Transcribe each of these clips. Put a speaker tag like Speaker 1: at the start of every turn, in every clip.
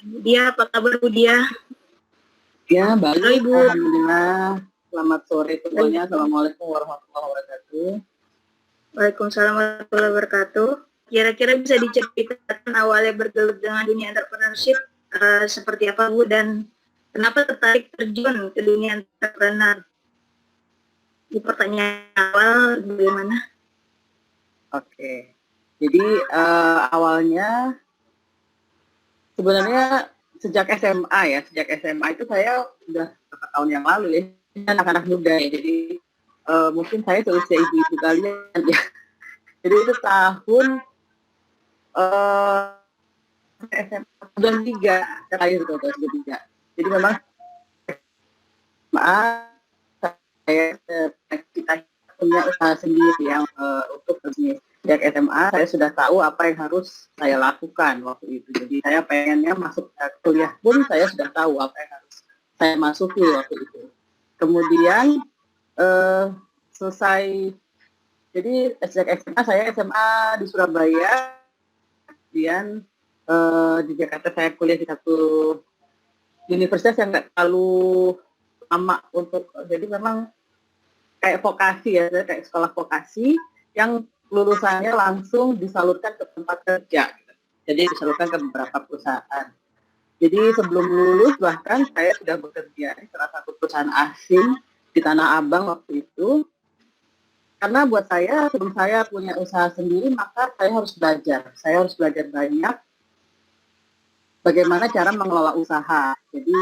Speaker 1: Dia, apa kabar Bu Dia?
Speaker 2: Ya, baik.
Speaker 1: Halo Ibu.
Speaker 2: Alhamdulillah. Selamat sore semuanya. Assalamualaikum warahmatullahi wabarakatuh.
Speaker 1: Waalaikumsalam warahmatullahi wabarakatuh. Kira-kira bisa diceritakan awalnya bergelut dengan dunia entrepreneurship seperti apa Bu, dan kenapa tertarik terjun ke dunia entrepreneur? Di pertanyaan awal bagaimana?
Speaker 2: Oke. Jadi awalnya sebenarnya sejak SMA ya. Sejak SMA itu saya udah beberapa tahun yang lalu ya. Anak-anak muda ya. Jadi mungkin saya seusia ibu-ibu kalian ya. Jadi itu tahun SMA 93 terakhir itu 93. Jadi memang saya kita punya usaha sendiri yang untuk bisnis. Sejak SMA saya sudah tahu apa yang harus saya lakukan waktu itu. Jadi saya pengennya masuk kuliah pun saya sudah tahu apa yang harus saya masuki waktu itu. Kemudian selesai, jadi sejak SMA saya SMA di Surabaya, kemudian di Jakarta saya kuliah di satu universitas yang nggak terlalu lama untuk, jadi memang kayak vokasi ya, kayak sekolah vokasi yang lulusannya langsung disalurkan ke tempat kerja. Jadi disalurkan ke beberapa perusahaan. Jadi sebelum lulus bahkan saya sudah bekerja di salah satu perusahaan asing di Tanah Abang waktu itu. Karena buat saya, sebelum saya punya usaha sendiri, maka saya harus belajar. Saya harus belajar banyak bagaimana cara mengelola usaha. Jadi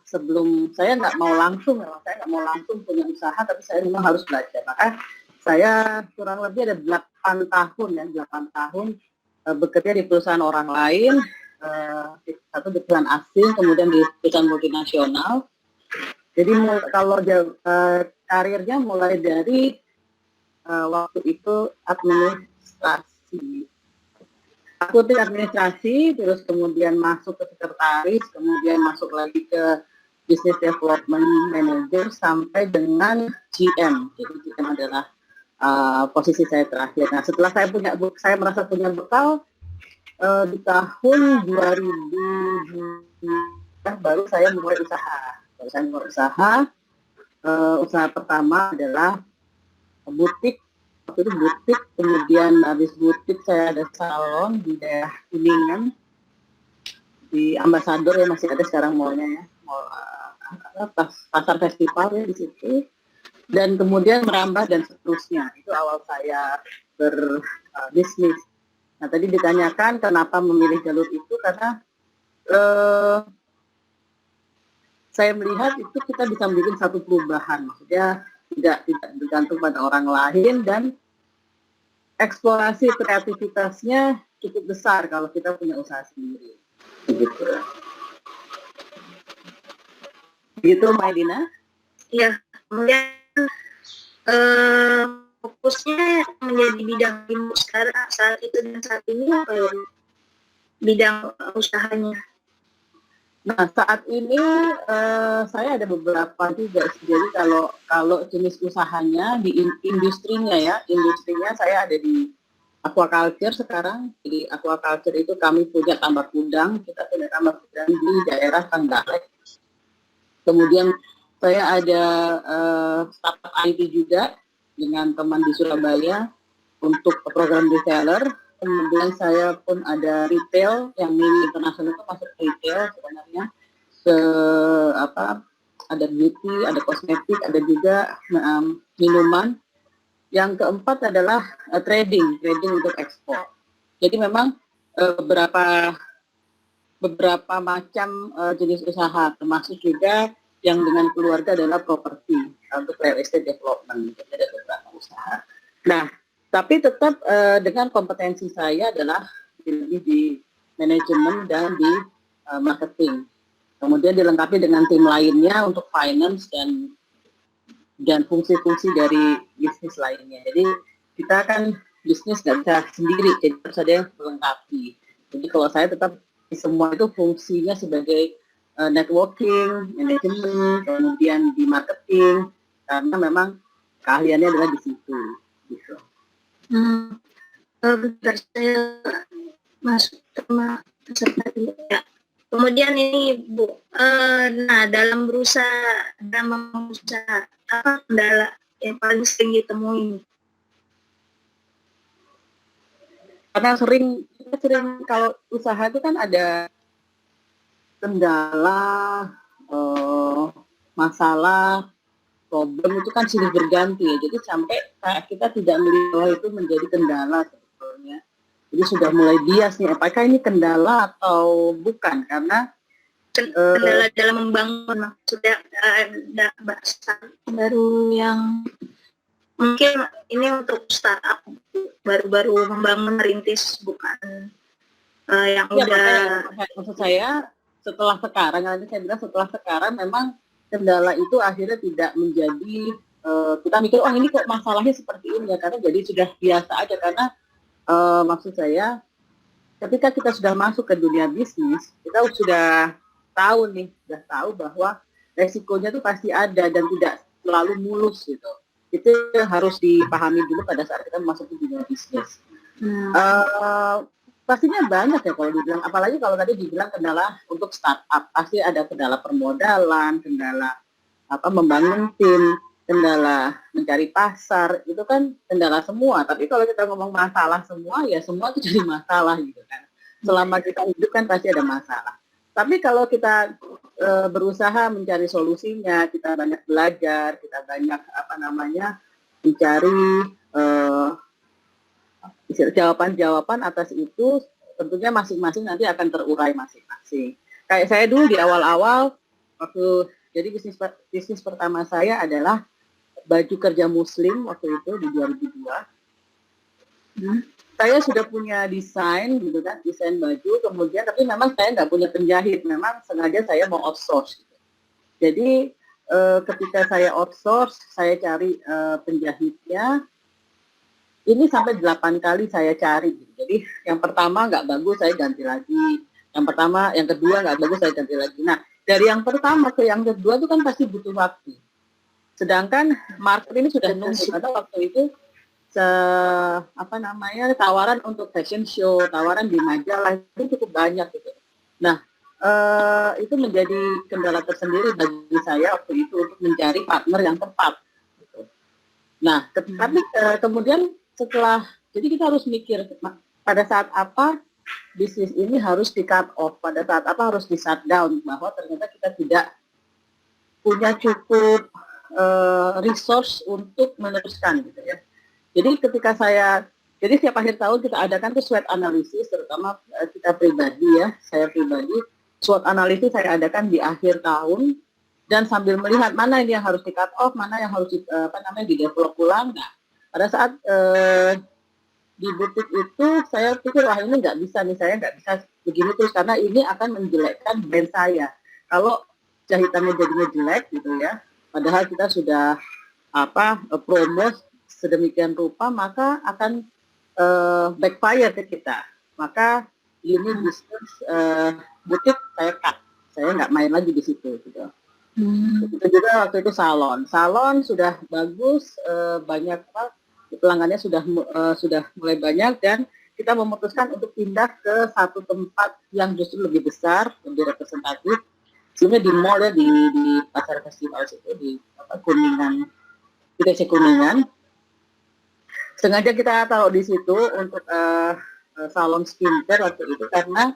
Speaker 2: sebelum saya nggak mau langsung punya usaha, tapi saya memang harus belajar. Maka saya kurang lebih ada 8 tahun bekerja di perusahaan orang lain, satu di perusahaan asing, kemudian di perusahaan multinasional. Jadi kalau karirnya mulai dari waktu itu administrasi. Aku di administrasi, terus kemudian masuk ke sekretaris, kemudian masuk lagi ke Business Development Manager sampai dengan GM. Jadi GM adalah posisi saya terakhir. Nah, setelah saya merasa punya bekal di tahun 2000 baru saya mulai usaha. Usaha pertama adalah butik. Waktu itu butik, kemudian habis butik saya ada salon di daerah Kuningan, di Ambasador ya, masih ada sekarang mallnya ya, pasar festival ya di situ, dan kemudian merambah dan seterusnya. Itu awal saya berbisnis. Nah, tadi ditanyakan kenapa memilih jalur itu, karena saya melihat itu kita bisa bikin satu perubahan, maksudnya tidak bergantung pada orang lain, dan eksplorasi kreativitasnya cukup besar kalau kita punya usaha sendiri. Begitu. Gitu, Mbak Dina?
Speaker 1: Iya, kemudian fokusnya menjadi bidang Ibu saat itu dan saat ini apa ya? Bidang usahanya?
Speaker 2: Nah, saat ini saya ada beberapa juga. Jadi kalau jenis usahanya di industrinya saya ada di aquaculture sekarang. Jadi aquaculture itu kami punya tambak udang, kita punya tambak udang di daerah Trenggalek. Kemudian saya ada startup IT juga dengan teman di Surabaya untuk program reseller. Kemudian saya pun ada retail yang mini internasional, itu masuk retail sebenarnya, ada beauty, ada kosmetik, ada juga minuman. Yang keempat adalah trading untuk ekspor. Jadi memang beberapa macam jenis usaha, termasuk juga yang dengan keluarga adalah properti untuk real estate development. Jadi ada beberapa usaha. Nah, tapi tetap dengan kompetensi saya adalah di manajemen dan di marketing. Kemudian dilengkapi dengan tim lainnya untuk finance dan fungsi-fungsi dari bisnis lainnya. Jadi kita kan bisnis nggak bisa sendiri, jadi harus ada yang melengkapi. Jadi kalau saya tetap semua itu fungsinya sebagai networking, manajemen, kemudian di marketing, karena memang keahliannya adalah di situ. Gitu.
Speaker 1: Bentar, saya masuk peserta ya. Kemudian ini Bu, nah dalam berusaha apa kendala yang paling sering ditemui?
Speaker 2: Karena kita sering kalau usaha itu kan ada kendala, masalah, problem itu kan silih berganti ya. Jadi sampai kita tidak melihat itu menjadi kendala sebetulnya. Jadi sudah mulai bias nih, apakah ini kendala atau bukan? Karena
Speaker 1: kendala dalam membangun sudah ada baru yang mungkin ini untuk startup baru-baru membangun merintis, bukan yang
Speaker 2: ya,
Speaker 1: udah.
Speaker 2: Maksud saya setelah sekarang, nanti saya bilang setelah sekarang memang kendala itu akhirnya tidak menjadi kita mikir oh ini kok masalahnya seperti ini ya, karena jadi sudah biasa aja. Karena maksud saya ketika kita sudah masuk ke dunia bisnis, kita sudah tahu bahwa resikonya itu pasti ada dan tidak selalu mulus gitu. Itu harus dipahami dulu pada saat kita masuk ke dunia bisnis. Pastinya banyak ya kalau dibilang, apalagi kalau tadi dibilang kendala untuk startup, pasti ada kendala permodalan, kendala membangun tim, kendala mencari pasar, itu kan kendala semua. Tapi kalau kita ngomong masalah semua, ya semua itu jadi masalah gitu kan. Selama kita hidup kan pasti ada masalah. Tapi kalau kita berusaha mencari solusinya, kita banyak belajar, kita banyak mencari jawaban-jawaban atas itu, tentunya masing-masing nanti akan terurai masing-masing. Kayak saya dulu di awal-awal waktu jadi bisnis pertama saya adalah baju kerja muslim waktu itu di 2002. Saya sudah punya desain gitu kan, desain baju, kemudian tapi memang saya nggak punya penjahit, memang sengaja saya mau outsource. Gitu. Jadi ketika saya outsource, saya cari penjahitnya. Ini sampai 8 kali saya cari. Jadi yang pertama nggak bagus, saya ganti lagi. Yang kedua nggak bagus, saya ganti lagi. Nah, dari yang pertama ke yang kedua itu kan pasti butuh waktu. Sedangkan market ini sudah nunggu, karena waktu itu tawaran untuk fashion show, tawaran di majalah itu cukup banyak gitu. Nah, itu menjadi kendala tersendiri bagi saya waktu itu untuk mencari partner yang tepat. Gitu. Nah, tapi kemudian jadi kita harus mikir pada saat apa bisnis ini harus di cut off, pada saat apa harus di shutdown, bahwa ternyata kita tidak punya cukup resource untuk meneruskan gitu ya. Jadi jadi setiap akhir tahun kita adakan tuh SWOT analisis, terutama kita pribadi ya, saya pribadi, SWOT analisis saya adakan di akhir tahun, dan sambil melihat mana ini yang harus di cut off, mana yang harus di develop ulang. Nah, pada saat di butik itu saya pikir wah ini nggak bisa nih, saya nggak bisa begini terus karena ini akan menjelekkan brand saya. Kalau jahitannya jadinya jelek gitu ya, padahal kita sudah promo sedemikian rupa, maka akan backfire ke kita. Maka ini bisnis butik saya cut, saya nggak main lagi di situ gitu. Itu juga waktu itu salon sudah bagus, banyak pelanggannya sudah mulai banyak, dan kita memutuskan untuk pindah ke satu tempat yang justru lebih besar, lebih representatif. Sebelumnya di mall ya, di pasar festival itu di Kuningan, ITC Kuningan. Sengaja kita taruh di situ untuk salon skincare waktu itu, karena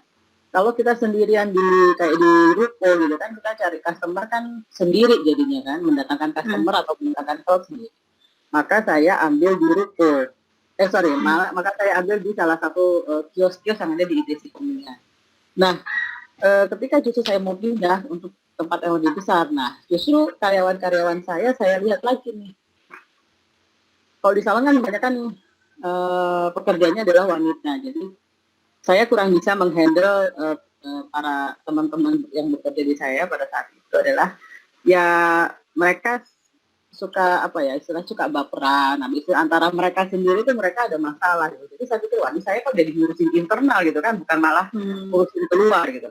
Speaker 2: kalau kita sendirian kayak di ruko gitu kan, kita cari customer kan sendiri jadinya kan, mendatangkan customer atau mendatangkan sales sendiri. Maka saya ambil di ruko. Maka saya ambil di salah satu kios-kios yang ada di ITC Kuningan. Nah, ketika justru saya mau pindah untuk tempat yang lebih besar, nah justru karyawan-karyawan saya lihat lagi nih. Kalau di salon kan banyak kan pekerjaannya adalah wanita, jadi saya kurang bisa menghandle para teman-teman yang bekerja di saya pada saat itu adalah ya mereka suka suka baperan. Nah, antara mereka sendiri itu mereka ada masalah gitu. Jadi saya pikir wah ini saya kok jadi ngurusin internal gitu kan, bukan malah ngurusin keluar gitu.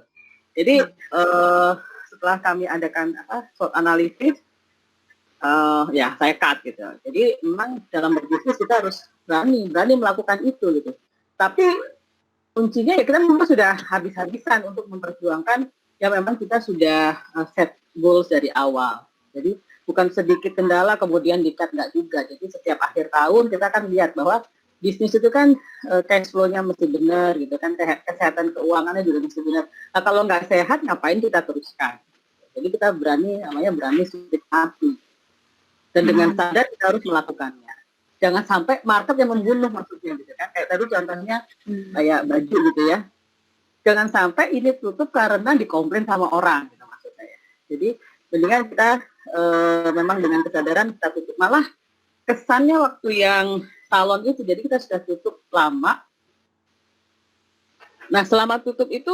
Speaker 2: Jadi setelah kami adakan SWOT analisis, ya saya cut gitu. Jadi memang dalam berbisnis kita harus berani melakukan itu gitu. Tapi kuncinya ya kita memang sudah habis-habisan untuk memperjuangkan ya memang kita sudah set goals dari awal. Jadi bukan sedikit kendala kemudian di-cut, nggak juga. Jadi setiap akhir tahun kita akan lihat bahwa bisnis itu kan cash flow-nya mesti benar gitu kan, kesehatan keuangannya juga mesti benar. Nah kalau nggak sehat ngapain kita teruskan? Jadi kita berani sedikit mati. Dan dengan sadar kita harus melakukannya. Jangan sampai market yang membunuh maksudnya gitu kan. Kayak tadi contohnya kayak baju gitu ya. Jangan sampai ini tutup karena dikomplain sama orang gitu maksud saya. Jadi mendingan kita memang dengan kesadaran kita tutup. Malah kesannya waktu yang salon itu jadi kita sudah tutup lama. Nah selama tutup itu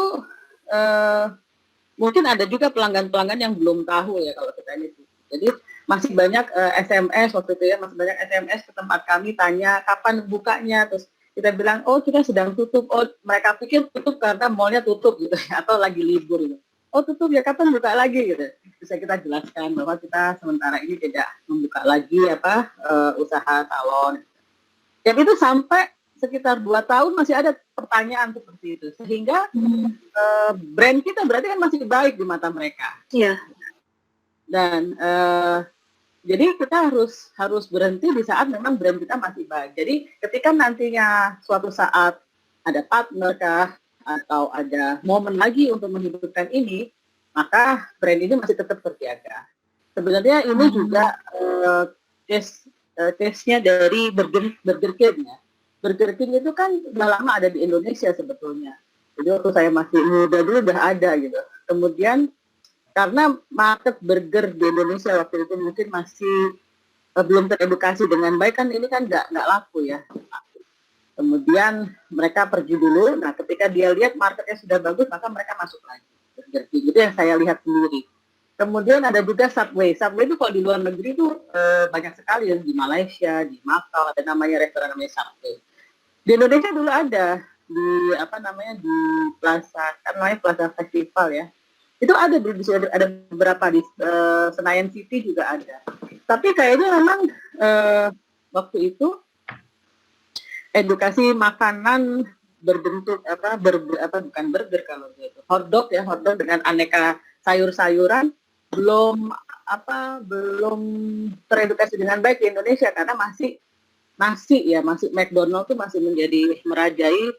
Speaker 2: mungkin ada juga pelanggan-pelanggan yang belum tahu ya kalau kita ini. Jadi masih banyak SMS waktu itu ya, masih banyak SMS ke tempat kami tanya kapan bukanya, terus kita bilang oh kita sedang tutup, oh mereka pikir tutup karena mallnya tutup gitu ya, atau lagi libur gitu. Oh tutup ya kapan buka lagi gitu. Bisa kita jelaskan bahwa kita sementara ini tidak membuka lagi usaha salon. Dan itu sampai sekitar 2 tahun masih ada pertanyaan seperti itu, sehingga brand kita berarti kan masih baik di mata mereka.
Speaker 1: Iya.
Speaker 2: Dan jadi kita harus berhenti di saat memang brand kita masih baik. Jadi ketika nantinya suatu saat ada partner kah atau ada momen lagi untuk menghidupkan ini, maka brand ini masih tetap terjaga. Sebenarnya ini juga case-nya dari Burger King ya. Burger King itu kan udah lama ada di Indonesia sebetulnya. Jadi waktu saya masih muda dulu udah ada gitu. Kemudian karena market burger di Indonesia waktu itu mungkin masih belum teredukasi dengan baik kan, ini kan nggak laku ya. Kemudian mereka pergi dulu. Nah ketika dia lihat marketnya sudah bagus maka mereka masuk lagi Burger King. Itu yang saya lihat sendiri. Kemudian ada juga Subway. Subway itu kalau di luar negeri itu banyak sekali ya, di Malaysia, di Macau ada namanya restoran namanya Subway. Di Indonesia dulu ada di di Plaza, kan namanya Plaza Festival ya. Itu ada ada beberapa di Senayan City juga ada. Tapi kayaknya memang waktu itu edukasi makanan berbentuk bukan burger kalau gitu. Hotdog dengan aneka sayur-sayuran belum teredukasi dengan baik di Indonesia karena masih McDonald tuh masih menjadi merajai,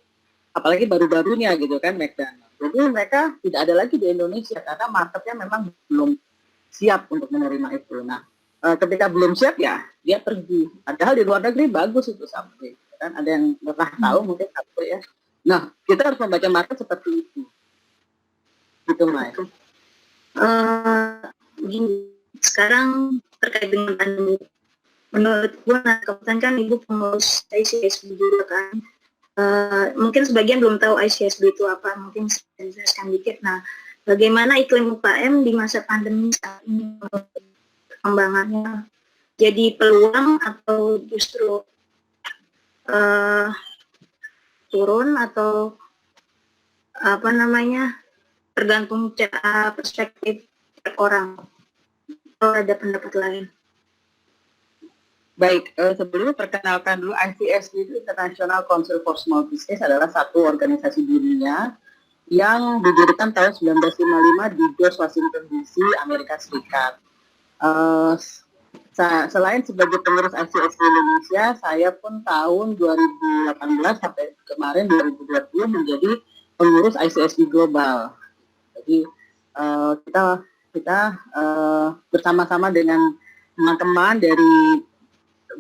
Speaker 2: apalagi baru-barunya gitu kan McDonald. Jadi mereka tidak ada lagi di Indonesia karena marketnya memang belum siap untuk menerima itu. Nah, ketika belum siap ya dia pergi. Padahal di luar negeri bagus itu Subway. Kan ada yang pernah tahu mungkin Subway ya. Nah, kita harus membaca market seperti itu. Gitu, Mai.
Speaker 1: Sekarang terkait dengan pandemi, menurut gue, kebetulan kan ibu pengurus ICSB juga kan, mungkin sebagian belum tahu ICSB itu apa, mungkin saya jelaskan dikit. Nah, bagaimana iklim UKM di masa pandemi saat ini, perkembangannya jadi peluang atau justru turun atau tergantung perspektif orang, kalau ada pendapat lain.
Speaker 2: Baik, sebelumnya perkenalkan dulu, ICSB itu International Council for Small Business adalah satu organisasi dunia yang didirikan tahun 1955 di George Washington DC, Amerika Serikat. Selain sebagai pengurus ICSB Indonesia, saya pun tahun 2018 sampai kemarin 2020 menjadi pengurus ICSB Global. Jadi kita bersama-sama dengan teman-teman dari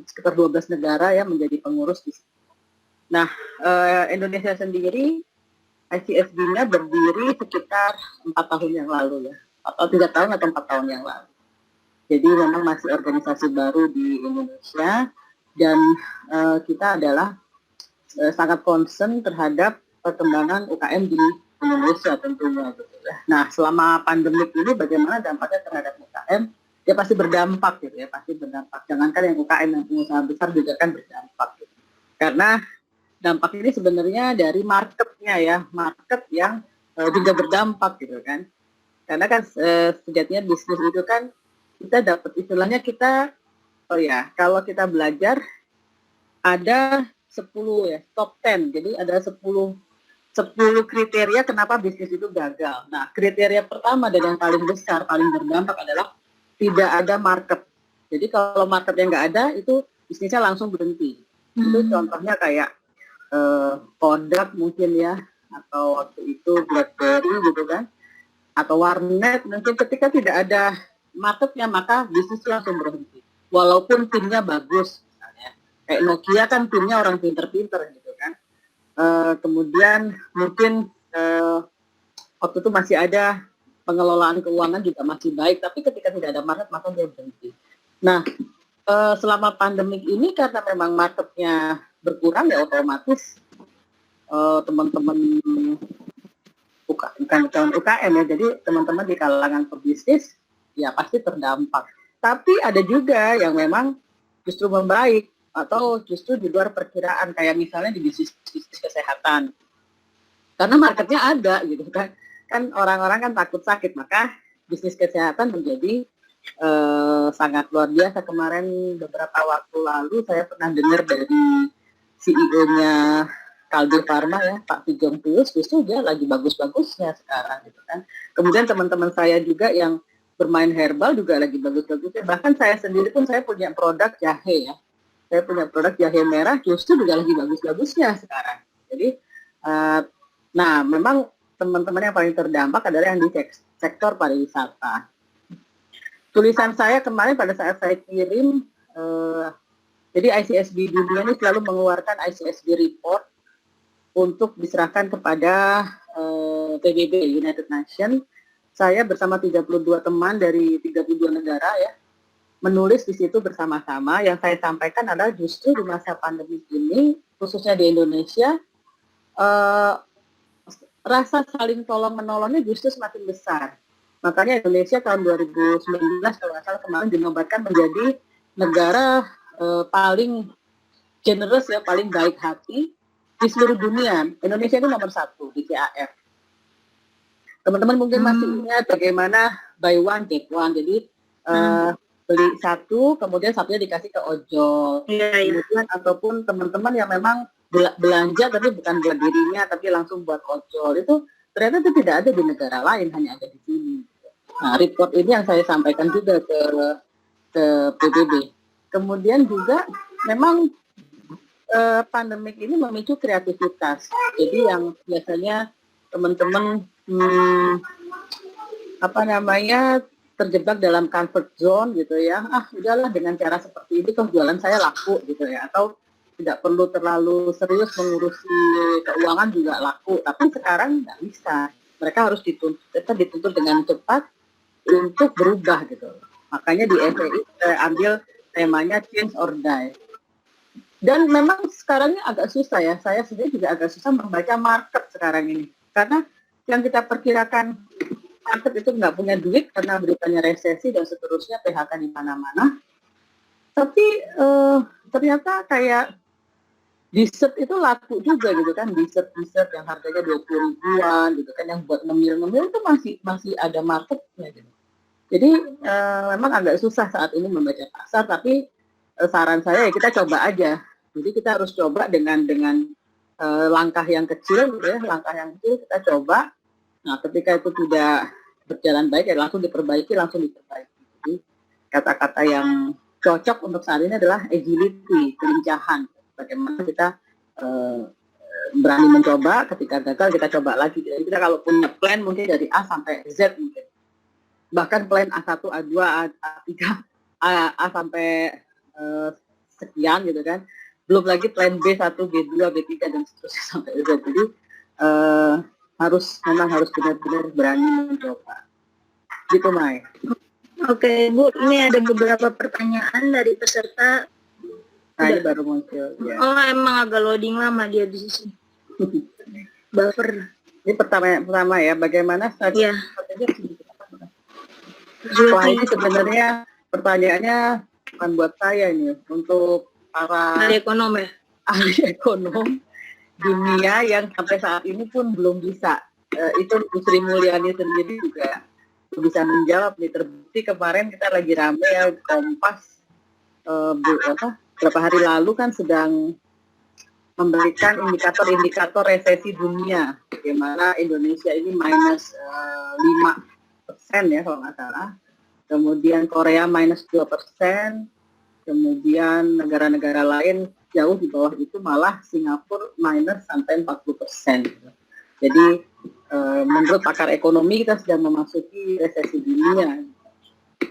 Speaker 2: sekitar 12 negara ya menjadi pengurus di sini. Nah, Indonesia sendiri ICSB-nya berdiri sekitar 4 tahun yang lalu ya, atau 3 tahun atau 4 tahun yang lalu. Jadi memang masih organisasi baru di Indonesia dan kita adalah sangat concern terhadap perkembangan UKM di Indonesia tentunya gitu ya. Nah, selama pandemik ini bagaimana dampaknya terhadap UKM? Ya pasti berdampak gitu ya, pasti berdampak. Jangankan yang UKM, yang pengusaha besar juga kan berdampak gitu. Karena dampak ini sebenarnya dari marketnya ya, market yang juga berdampak gitu kan. Karena kan sejatinya bisnis itu kan kita dapat istilahnya kalau kita belajar ada 10 ya, top 10. Jadi ada 10 10 kriteria kenapa bisnis itu gagal. Nah, kriteria pertama dan yang paling besar, paling berdampak adalah tidak ada market. Jadi kalau marketnya nggak ada, itu bisnisnya langsung berhenti. Itu contohnya kayak Kodak mungkin ya, atau waktu itu BlackBerry gitu kan, atau warnet. Mungkin ketika tidak ada marketnya, maka bisnisnya langsung berhenti. Walaupun timnya bagus, misalnya. Kayak Nokia kan timnya orang pinter-pinter gitu kan. Kemudian mungkin waktu itu masih ada pengelolaan keuangan juga masih baik, tapi ketika tidak ada market maka dia berhenti. Nah, selama pandemik ini karena memang marketnya berkurang ya otomatis teman-teman bukan UKM ya, jadi teman-teman di kalangan pebisnis ya pasti terdampak. Tapi ada juga yang memang justru membaik atau justru di luar perkiraan, kayak misalnya di bisnis kesehatan. Karena marketnya ada gitu kan. Kan orang-orang kan takut sakit, maka bisnis kesehatan menjadi sangat luar biasa. Kemarin beberapa waktu lalu saya pernah dengar dari CEO-nya Kalbe Pharma ya, Pak Fijong Pius, justru dia lagi bagus-bagusnya sekarang gitu kan. Kemudian teman-teman saya juga yang bermain herbal juga lagi bagus-bagusnya. Bahkan saya sendiri pun saya punya produk jahe ya. Saya punya produk jahe merah justru juga lagi bagus-bagusnya sekarang. Jadi, nah memang teman-teman yang paling terdampak adalah yang di sektor pariwisata. Tulisan saya kemarin pada saat saya kirim, jadi ICSD dunia ini selalu mengeluarkan ICSD report untuk diserahkan kepada PBB, United Nations. Saya bersama 32 teman dari 32 negara ya, menulis di situ bersama-sama. Yang saya sampaikan adalah justru di masa pandemi ini, khususnya di Indonesia, rasa saling tolong-menolongnya justru semakin besar. Makanya Indonesia tahun 2019 kalau nggak salah kemarin dinobatkan menjadi negara paling generous ya, paling baik hati di seluruh dunia. Indonesia itu nomor 1 di CAF. Teman-teman mungkin masih ingat bagaimana buy one take one. Jadi beli satu, kemudian satunya dikasih ke ojol. Kemudian ataupun teman-teman yang memang belanja tapi bukan buat dirinya, tapi langsung buat ojol. Itu ternyata itu tidak ada di negara lain, hanya ada di sini. Nah, report ini yang saya sampaikan juga ke PBB. Kemudian juga memang pandemik ini memicu kreativitas. Jadi yang biasanya teman-teman terjebak dalam comfort zone gitu ya, udahlah dengan cara seperti ini toh jualan saya laku gitu ya, atau tidak perlu terlalu serius mengurusi keuangan juga laku. Tapi sekarang nggak bisa, mereka harus dituntut dengan cepat untuk berubah gitu. Makanya di FEI saya ambil temanya change or die. Dan memang sekarang ini agak susah ya, saya sendiri juga agak susah membaca market sekarang ini, karena yang kita perkirakan market itu nggak punya duit karena beritanya resesi dan seterusnya, PHK di mana-mana. Tapi ternyata kayak dessert itu laku juga gitu kan, dessert yang harganya 20 ribuan gitu kan, yang buat ngemil-ngemil itu masih ada marketnya gitu. Jadi memang agak susah saat ini membaca pasar, tapi saran saya ya kita coba aja. Jadi kita harus coba dengan langkah yang kecil gitu ya, langkah yang kecil kita coba. Nah, ketika itu tidak berjalan baik ya langsung diperbaiki. Jadi kata-kata yang cocok untuk saat ini adalah agility, kelincahan. Bagaimana kita berani mencoba, ketika gagal kita coba lagi. Jadi kita kalau punya plan mungkin dari A sampai Z mungkin. Bahkan plan A1, A2, A3, A sampai sekian gitu kan. Belum lagi plan B1, B2, B3 dan seterusnya sampai Z. Jadi memang harus benar-benar berani mencoba. Gitu, Mai.
Speaker 1: Oke, Bu, ini ada beberapa pertanyaan dari peserta.
Speaker 2: Nah, ini baru muncul. Ya.
Speaker 1: Oh, emang agak loading lama dia di sini. Buffer.
Speaker 2: Ini pertama ya, bagaimana
Speaker 1: Iya.
Speaker 2: Wah, ini sebenarnya pertanyaannya bukan buat saya ini, untuk para
Speaker 1: ahli ekonom ya?
Speaker 2: Ahli ekonom dunia yang sampai saat ini pun belum bisa. Itu Bu Sri Mulyani sendiri juga bisa menjawab nih. Terbukti kemarin kita lagi rame ya, Kompas beberapa hari lalu kan sedang memberikan indikator-indikator resesi dunia, bagaimana Indonesia ini minus 5% ya kalau nggak salah, kemudian Korea minus 2%, kemudian negara-negara lain jauh di bawah itu, malah Singapura minus sampai 40%. Jadi menurut pakar ekonomi kita sedang memasuki resesi dunia.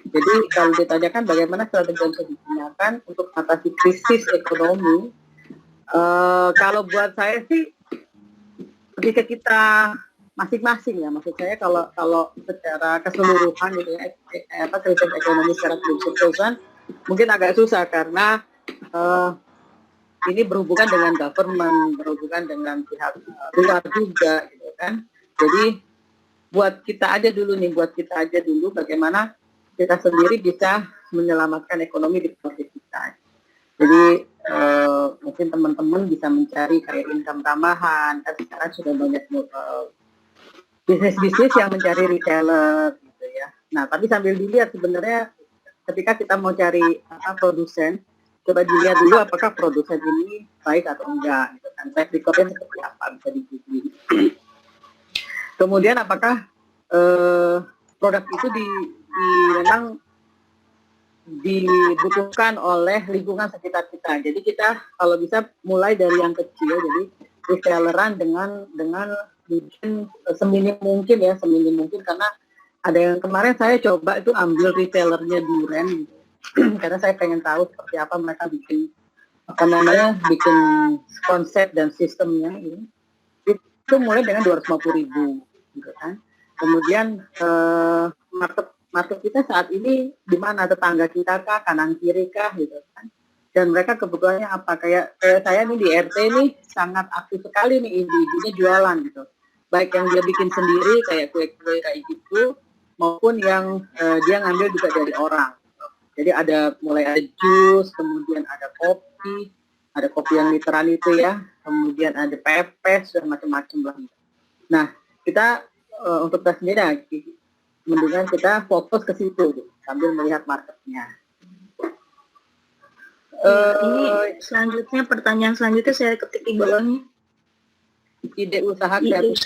Speaker 2: Jadi kalau ditanyakan bagaimana strategi yang bisa digunakan untuk mengatasi krisis ekonomi, kalau buat saya sih ketika kita masing-masing ya, maksud saya kalau secara keseluruhan gitu ya, krisis ekonomi secara keseluruhan mungkin agak susah karena ini berhubungan dengan government, berhubungan dengan pihak luar juga gitu kan. Jadi buat kita aja dulu bagaimana kita sendiri bisa menyelamatkan ekonomi di tempat kita. Jadi mungkin teman-teman bisa mencari kayak income tambahan, kan sekarang sudah banyak bisnis-bisnis yang mencari retailer gitu ya. Nah, tapi sambil dilihat sebenarnya ketika kita mau cari produsen, coba dilihat dulu apakah produsen ini baik atau enggak gitu kan. Track recordnya seperti apa, bisa diikuti. Kemudian apakah produk itu memang dibutuhkan oleh lingkungan sekitar kita. Jadi kita kalau bisa mulai dari yang kecil, jadi retaileran dengan bikin seminim mungkin karena ada yang kemarin saya coba itu ambil retailernya Duren gitu. Karena saya pengen tahu seperti apa mereka bikin bikin konsep dan sistemnya gitu. Itu mulai dengan 250.000 gitu kan. Kemudian market kita saat ini di mana, tetangga kita kah, kanan kiri kah gitu kan. Dan mereka kebutuhannya apa, kayak saya nih di RT nih sangat aktif sekali nih ibu-ibunya jualan gitu. Baik yang dia bikin sendiri kayak kue-kue kayak gitu, maupun yang dia ngambil juga dari orang. Jadi mulai ada jus, kemudian ada kopi yang literan itu ya, kemudian ada pepes dan macam-macam lah. Nah, kita untuk kita sendiri mendingan kita fokus ke situ gitu, sambil melihat marketnya.
Speaker 1: Ini selanjutnya, pertanyaan selanjutnya saya ketik di bawahnya.
Speaker 2: Ide usaha kreatif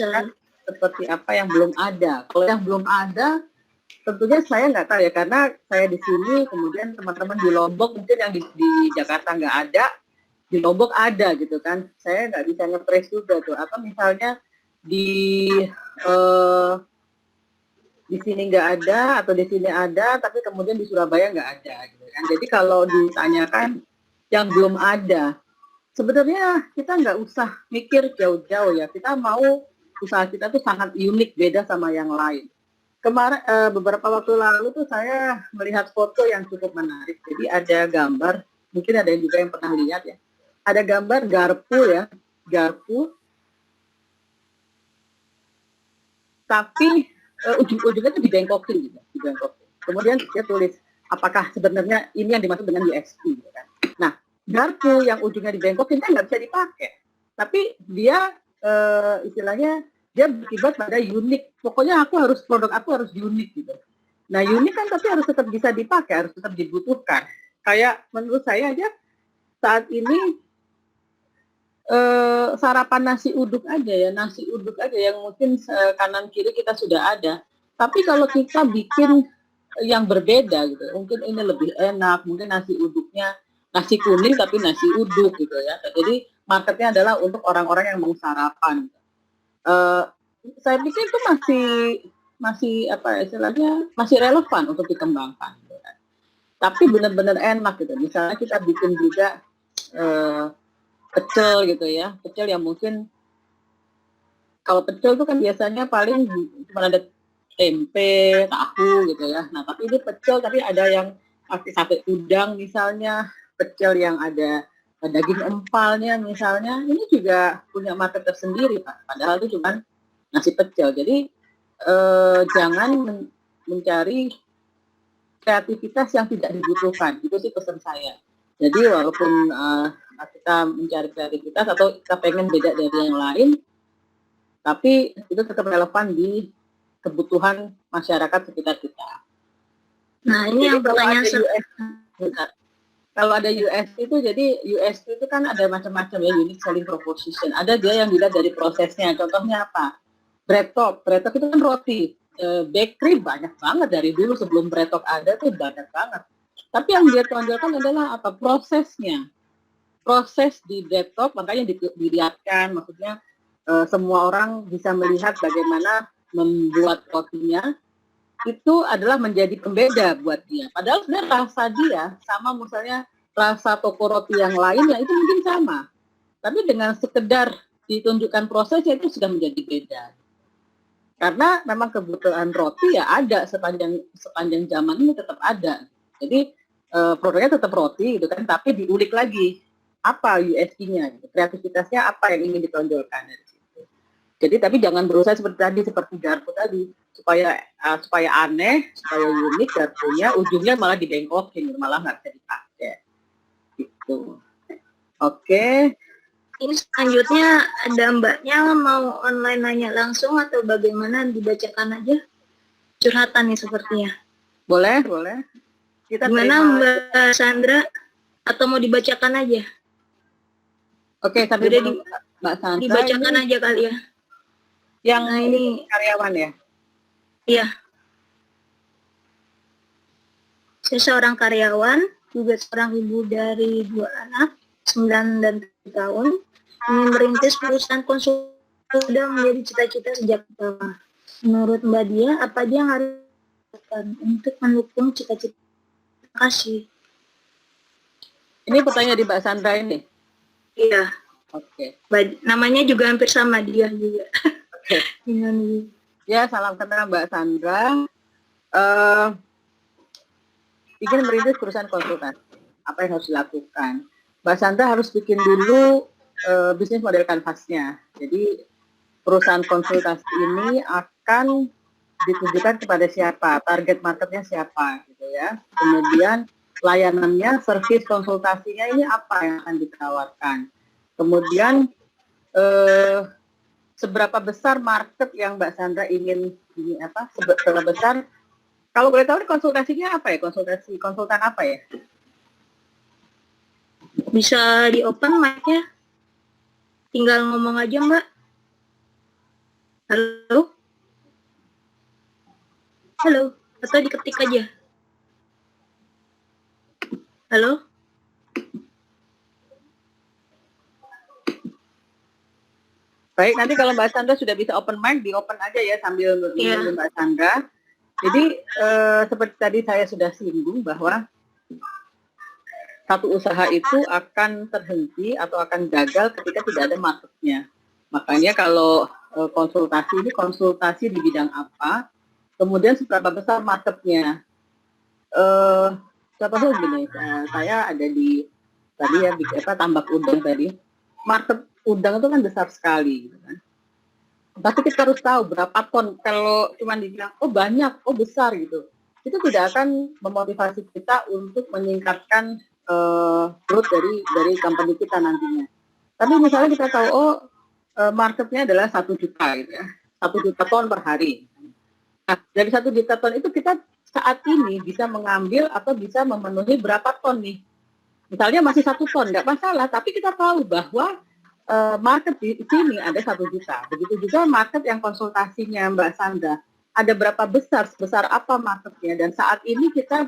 Speaker 2: seperti apa yang belum ada? Kalau yang belum ada, tentunya saya nggak tahu ya, karena saya di sini, kemudian teman-teman di Lombok mungkin yang di Jakarta nggak ada, di Lombok ada gitu kan. Saya nggak bisa nge-trace juga tuh. Atau misalnya di sini nggak ada, atau di sini ada, tapi kemudian di Surabaya nggak ada gitu kan. Jadi kalau ditanyakan yang belum ada, sebenarnya kita nggak usah mikir jauh-jauh ya. Kita mau usaha kita tuh sangat unik, beda sama yang lain. Kemarin beberapa waktu lalu tuh saya melihat foto yang cukup menarik. Jadi ada gambar, mungkin ada juga yang pernah lihat ya. Ada gambar garpu, tapi ujung-ujungnya itu dibengkokin gitu, Kemudian dia tulis apakah sebenarnya ini yang dimaksud dengan USP gitu kan. Nah, garpu yang ujungnya dibengkokin kan nggak bisa dipakai, tapi dia istilahnya dia berakibat pada unik. Pokoknya produk aku harus unik gitu. Nah, unik kan tapi harus tetap bisa dipakai, harus tetap dibutuhkan. Kayak menurut saya aja saat ini sarapan nasi uduk aja yang mungkin kanan kiri kita sudah ada. Tapi kalau kita bikin yang berbeda gitu, mungkin ini lebih enak, mungkin nasi uduknya nasi kuning tapi nasi uduk gitu ya. Jadi marketnya adalah untuk orang-orang yang mau sarapan. Saya pikir itu masih apa istilahnya masih relevan untuk dikembangkan. Gitu kan. Tapi benar-benar enak gitu. Misalnya kita bikin juga pecel gitu ya, pecel yang mungkin kalau pecel itu kan biasanya paling cuma ada tempe, tahu gitu ya. Nah tapi ini pecel tapi ada yang pakai sate udang misalnya, pecel yang ada daging empalnya misalnya, ini juga punya market tersendiri Pak. Padahal itu cuma nasi pecel. Jadi jangan mencari kreativitas yang tidak dibutuhkan. Itu sih pesan saya. Jadi walaupun kita mencari kreativitas atau kita pengen beda dari yang lain, tapi itu tetap relevan di kebutuhan masyarakat sekitar kita.
Speaker 1: Nah, ini yang pertanyaan
Speaker 2: Kalau ada USP itu, jadi USP itu kan ada macam-macam ya, unique selling proposition. Ada dia yang dilihat dari prosesnya. Contohnya apa? Bread talk itu kan roti. Bakery banyak banget dari dulu sebelum bread talk ada tuh banyak banget. Tapi yang dia tonjolkan adalah apa? Prosesnya. Proses di bread talk makanya dilihatkan, maksudnya semua orang bisa melihat bagaimana membuat rotinya. Itu adalah menjadi pembeda buat dia. Padahal sebenarnya rasa dia sama misalnya rasa toko roti yang lain ya itu mungkin sama. Tapi dengan sekedar ditunjukkan prosesnya itu sudah menjadi beda. Karena memang kebutuhan roti ya ada sepanjang zaman ini tetap ada. Jadi produknya tetap roti gitu kan, tapi diulik lagi apa USP-nya, gitu. Kreativitasnya apa yang ingin ditonjolkan dari situ. Jadi tapi jangan berusaha seperti garpu tadi supaya aneh, supaya unik garpunya, ujungnya malah dibengkokin, malah nggak bisa dipakai. Gitu. Oke.
Speaker 1: Ini selanjutnya ada mbaknya mau online nanya langsung atau bagaimana, dibacakan aja curhatan nih sepertinya.
Speaker 2: Boleh. Kita
Speaker 1: gimana Mbak Sandra, atau mau dibacakan aja?
Speaker 2: Oke, sambil Mbak Sandra
Speaker 1: dibacakan aja kali ya.
Speaker 2: Yang ini karyawan ya?
Speaker 1: Iya. Saya seorang karyawan, juga seorang ibu dari 2 anak, 9 dan 7 tahun, ingin merintis perusahaan konsultan sudah menjadi cita-cita sejak lama. Menurut Mbak Dia, apa dia yang harus lakukan untuk mendukung cita-cita? Terima kasih.
Speaker 2: Ini pertanyaan di Mbak Sandra ini?
Speaker 1: Iya.
Speaker 2: Oke.
Speaker 1: Namanya juga hampir sama dia juga.
Speaker 2: Oke. Ya, salam kenal Mbak Sandra. Ingin merintis perusahaan konsultan. Apa yang harus dilakukan? Mbak Sandra harus bikin dulu bisnis model kanvasnya. Jadi perusahaan konsultasi ini akan ditujukan kepada siapa, target marketnya siapa, gitu ya. Kemudian layanannya, servis konsultasinya ini apa yang akan ditawarkan. Kemudian seberapa besar market yang Mbak Sandra ingin seberapa besar? Kalau boleh tahu konsultasinya apa ya? Konsultan apa ya?
Speaker 1: Bisa di open mic-nya. Tinggal ngomong aja, Mbak. Halo? Halo? Atau diketik aja. Halo?
Speaker 2: Baik, nanti kalau Mbak Sandra sudah bisa open mic, di open aja ya sambil menunggu Mbak Sandra. Jadi seperti tadi saya sudah singgung bahwa satu usaha itu akan terhenti atau akan gagal ketika tidak ada marketnya. Makanya kalau konsultasi di bidang apa, kemudian seberapa besar marketnya. Contohnya gini, saya ada di tadi ya tambak udang tadi. Market udang itu kan besar sekali, gitu kan. Tapi kita harus tahu berapa ton. Kalau cuma dibilang oh banyak, oh besar gitu, itu tidak akan memotivasi kita untuk meningkatkan growth dari company kita nantinya. Tapi misalnya kita tahu marketnya adalah 1 juta gitu ya, 1 juta ton per hari. Nah, dari 1 juta ton itu kita saat ini bisa mengambil atau bisa memenuhi berapa ton nih? Misalnya masih 1 ton, nggak masalah, tapi kita tahu bahwa market di sini ada 1 juta. Begitu juga market yang konsultasinya Mbak Sandra, ada berapa besar, sebesar apa marketnya, dan saat ini kita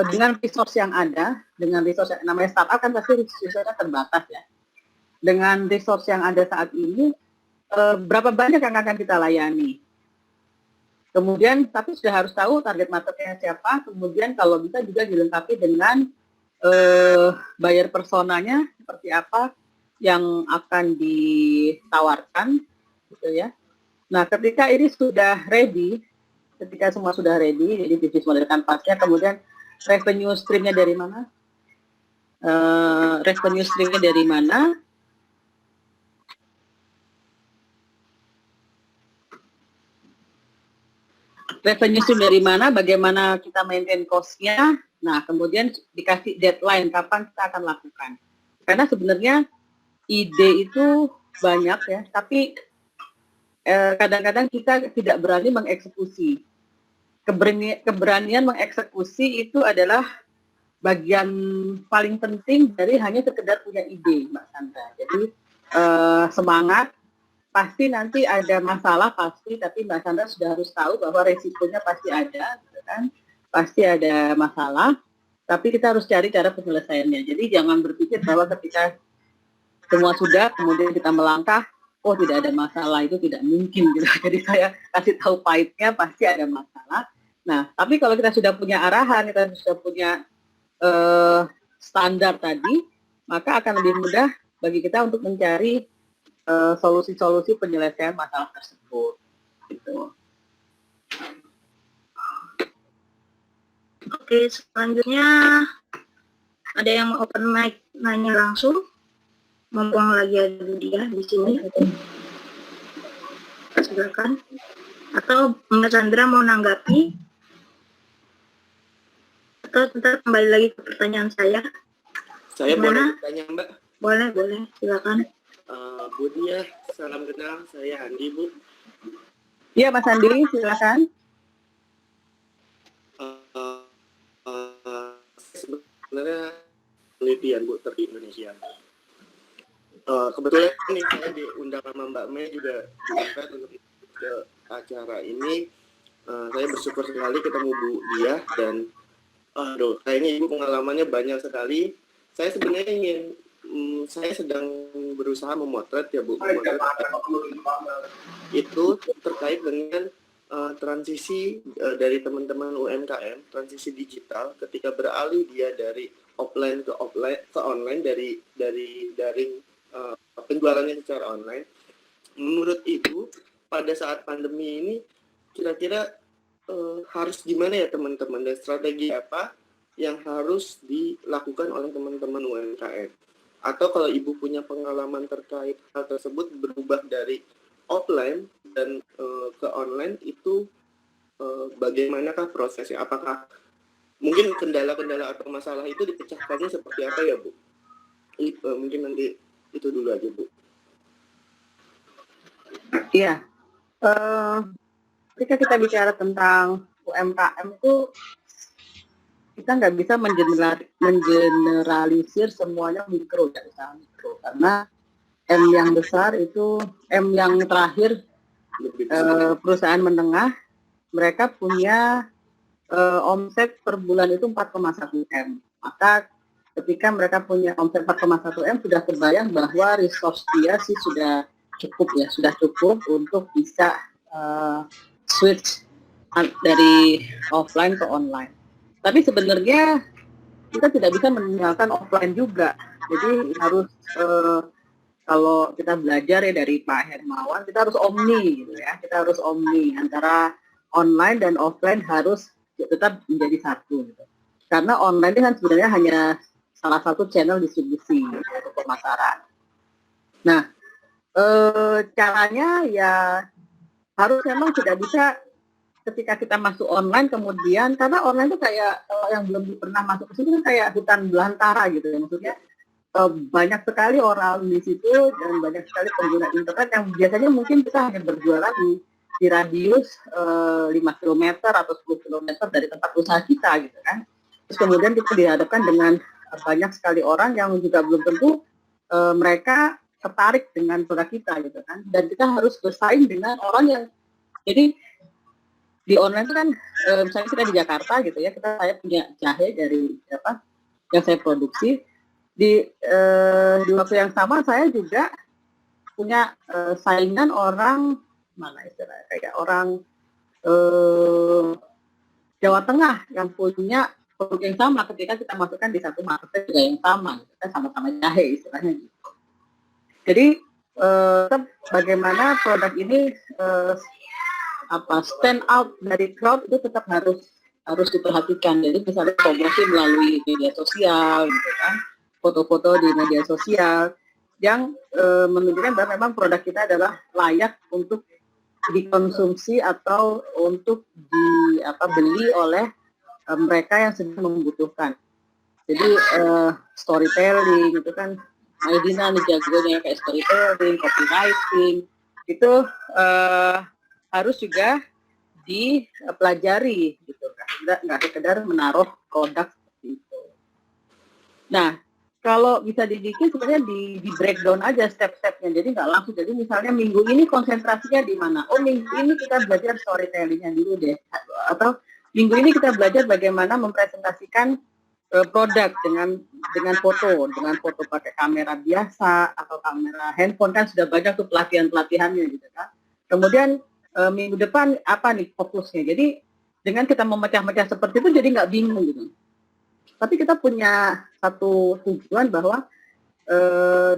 Speaker 2: dengan resource yang ada, dengan resource yang namanya startup kan pasti resource-nya terbatas ya. Dengan resource yang ada saat ini, berapa banyak yang akan kita layani. Kemudian, tapi sudah harus tahu target marketnya siapa, kemudian kalau bisa juga dilengkapi dengan buyer personanya seperti apa yang akan ditawarkan, gitu ya. Nah, ketika ini sudah ready, ketika semua sudah ready, jadi bisnis model kanvasnya, kemudian revenue streamnya dari mana? Revenue streamnya dari mana? Revenue stream dari mana? Bagaimana kita maintain cost-nya? Nah, kemudian dikasih deadline kapan kita akan lakukan. Karena sebenarnya ide itu banyak ya, tapi kadang-kadang kita tidak berani mengeksekusi. Keberanian mengeksekusi itu adalah bagian paling penting dari hanya sekedar punya ide, Mbak Sandra. Jadi semangat, pasti nanti ada masalah pasti, tapi Mbak Sandra sudah harus tahu bahwa resikonya pasti ada, gitu kan? Pasti ada masalah, tapi kita harus cari cara penyelesaiannya. Jadi jangan berpikir bahwa ketika semua sudah, kemudian kita melangkah, oh tidak ada masalah, itu tidak mungkin gitu. Jadi saya kasih tahu pahitnya pasti ada masalah. Nah, tapi kalau kita sudah punya arahan, kita sudah punya standar tadi, maka akan lebih mudah bagi kita untuk mencari solusi-solusi penyelesaian masalah tersebut. Gitu.
Speaker 1: Oke, selanjutnya ada yang mau open mic nanya langsung. Mumpung lagi ada dia di sini. Silakan. Atau Mbak Sandra mau nanggapi? Atau tetap kembali lagi ke pertanyaan saya?
Speaker 3: Saya
Speaker 1: Gimana?
Speaker 3: boleh bertanya, Mbak?
Speaker 1: Boleh, silakan.
Speaker 3: Bu Dia, salam kenal. Saya Andi, Bu.
Speaker 2: Iya, Mas Andi, silakan.
Speaker 3: Sebenarnya penelitian, Bu, di Indonesia. Kebetulan nih saya diundang sama Mbak Mei juga diangkat untuk ke acara ini. Saya bersyukur sekali ketemu Bu Dia dan kayaknya Ibu pengalamannya banyak sekali. Saya sebenarnya saya sedang berusaha memotret ya Bu, itu terkait dengan transisi dari teman-teman UMKM, transisi digital ketika beralih dia dari offline ke online, dari daring penjualannya secara online. Menurut Ibu pada saat pandemi ini kira-kira harus gimana ya teman-teman, dan strategi apa yang harus dilakukan oleh teman-teman UMKM? Atau kalau Ibu punya pengalaman terkait hal tersebut berubah dari offline dan ke online, itu bagaimanakah prosesnya? Apakah mungkin kendala-kendala atau masalah itu dipecahkannya seperti apa ya Bu? Mungkin nanti itu dulu aja Bu.
Speaker 2: Iya, ketika kita bicara tentang UMKM itu kita nggak bisa mengeneralisir semuanya mikro, ya, usaha mikro, karena M yang besar itu, M yang terakhir perusahaan menengah, mereka punya omset per bulan itu 4,1 M. Maka ketika mereka punya omset 4,1 M, sudah terbayang bahwa resource dia sih sudah cukup untuk bisa switch dari offline ke online. Tapi sebenarnya kita tidak bisa meninggalkan offline juga. Jadi harus kalau kita belajar ya dari Pak Hermawan, kita harus omni gitu ya. Kita harus omni antara online dan offline harus tetap menjadi satu gitu. Karena online ini kan sebenarnya hanya salah satu channel distribusi untuk pemasaran. Nah, caranya ya harus memang tidak bisa ketika kita masuk online kemudian, karena online itu kayak yang belum pernah masuk ke situ kan kayak hutan belantara gitu ya, maksudnya banyak sekali orang di situ dan banyak sekali pengguna internet yang biasanya mungkin kita hanya berjualan di radius 5 km atau 10 km dari tempat usaha kita gitu kan. Terus kemudian kita dihadapkan dengan banyak sekali orang yang juga belum tentu mereka tertarik dengan produk kita gitu kan, dan kita harus bersaing dengan orang yang, jadi di online itu kan misalnya kita di Jakarta gitu ya, saya punya jahe dari apa yang saya produksi di waktu yang sama saya juga punya saingan orang mana istilahnya kayak orang Jawa Tengah yang punya produk yang sama, ketika kita masukkan di satu market juga yang sama, kita sama-sama jahe istilahnya gitu. Jadi bagaimana produk ini stand out dari crowd itu tetap harus diperhatikan. Jadi misalnya promosi melalui media sosial gitu kan, foto-foto di media sosial yang menunjukkan bahwa memang produk kita adalah layak untuk dikonsumsi atau untuk beli oleh mereka yang sedang membutuhkan. Jadi storytelling itu kan Aidina nih jagonya, kayak storytelling, copywriting itu harus juga dipelajari gitu kan, nggak sekedar menaruh produk seperti itu. Nah, kalau bisa dibikin sebenarnya di breakdown aja step-stepnya, jadi nggak langsung. Jadi misalnya minggu ini konsentrasinya di mana? Oh, minggu ini kita belajar storytellingnya dulu deh. Atau minggu ini kita belajar bagaimana mempresentasikan produk dengan foto pakai kamera biasa atau kamera handphone, kan sudah banyak tuh pelatihannya gitu kan. Kemudian minggu depan apa nih fokusnya? Jadi dengan kita memecah-mecah seperti itu jadi nggak bingung gitu. Tapi kita punya satu tujuan bahwa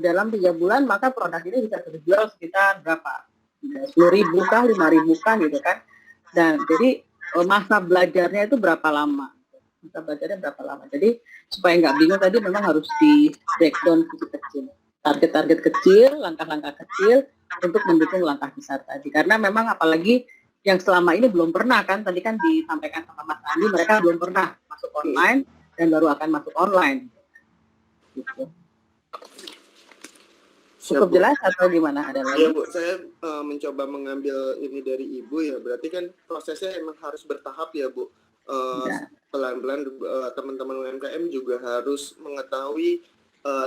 Speaker 2: dalam 3 bulan maka produk ini bisa terjual sekitar berapa? 10.000 kah, 5.000 kah gitu kan. Dan jadi masa belajarnya itu berapa lama? Masa belajarnya berapa lama? Jadi supaya nggak bingung tadi memang harus di breakdown kecil-kecil. Target-target kecil, langkah-langkah kecil untuk mendukung langkah besar tadi. Karena memang apalagi yang selama ini belum pernah kan, tadi kan disampaikan sama Mas Andi, mereka belum pernah masuk online dan baru akan masuk online. Gitu. Cukup jelas atau gimana? Ada lagi?
Speaker 3: Ya Bu, saya mencoba mengambil ini dari Ibu ya, berarti kan prosesnya emang harus bertahap ya Bu. Pelan-pelan teman-teman UMKM juga harus mengetahui